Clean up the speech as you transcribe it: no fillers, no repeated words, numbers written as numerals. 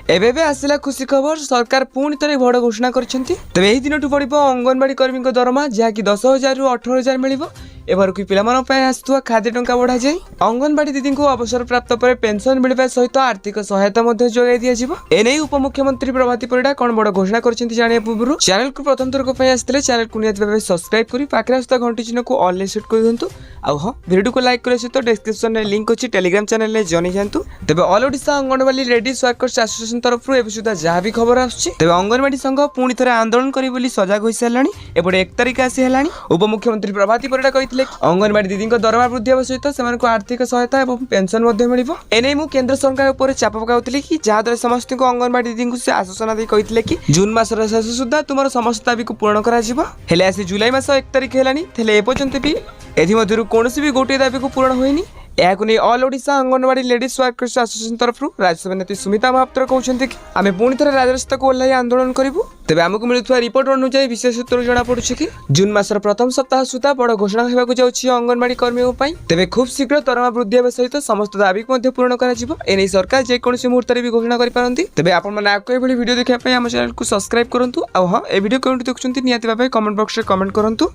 एबे आसला खुशी खबर सरकार पुणी थे बड़ घोषणा करछंती। तबे एही दिनटु पड़िबो अंगनवाड़ी कर्मी दरमा जहाँकि 10,000 रु 18,000 मिलिबो। एवरकु पिलामान पय आसुवा खाद्य टंका बढ़ा जाय। अंगनवाड़ी दीदी को अवसर प्राप्त पर पेंशन मिलबा सहित आर्थिक सहायता मध्ये जोगाई दिया जिवो। एनै उपमुख्यमंत्री प्रभाती परिडा कोन बड़ घोषणा करछंती जानिया पूर्व चैनल को प्रथम थर को पय आस्थिले चैनल को नियत भाबे सब्सक्राइब करी पाखरे आस्था घंटी चिन्ह को ऑल सेट कर दियंतु। आ हां वीडियो को लाइक करे सहित डिस्क्रिप्शन में लिंक अछि टेलीग्राम चैनल ले जॉइन जानतु। तबे all Odisha anganwadi ladies workers association तरफ एबे सुधा जहाँ भी खबर आछी तबे अंगनवाड़ी संघ पुणी थे आंदोलन करी बोली सजग होई सारलानी। एपटे 1 तारिख आसी हेलानी। उपमुख्यमंत्री प्रभाती परिडा कहिथिले अंगनवाड़ी दीदी दरमा वृद्धि हेबा सहित सेमानकु आर्थिक सहायता एवं पेंशन मध्ये मिलिबो। एनै मु केंद्र सरकार ऊपर चाप पकाउथिले कि जहाद्वारा समस्त को अंगनवाड़ी दीदी को से आश्वासन दे कहिथिले कि जून मासर शेष सुधा तुमर समस्त दाबी को पूर्ण करा जिवो। हेले आसी जुलाई मास 1 तारिख हेलानी थेले एपर्यंत भी एथि मध्यरु कोनोसी भी गोटे दाबी को पूर्ण होइनी। याकु नै all Odisha anganwadi ladies workers association तरफ राज्यसभा नेत्री सुमिता महापात्र कहउछन्ते कि आमे पुणी थरे राजरास्ता को ओल्लाई आंदोलन करिवु। तबे हमकु मिलुथवा रिपोर्ट अनुसार विशेष सूत्र जणा पडुछि कि जून मासर प्रथम सप्ताह सुधा बड़ घोषणा हेबाकु जाउछि अंगनवाड़ी कर्मीओ पई। तबे खूब शीघ्र दरमा वृद्धि हेबा सहित समस्त दाबी को मध्ये पूर्ण करा जिवो। एनै सरकार जे कोनोसी मुहूर्त रे भी घोषणा करि पारंती। तबे आपन माने आको एभली वीडियो देखिया पई हम चैनल को सब्सक्राइब करंतु। आ हां ए वीडियो कोनटी देखुछन्ती नियाति भाबे कमेंट बॉक्स रे कमेंट करंतु।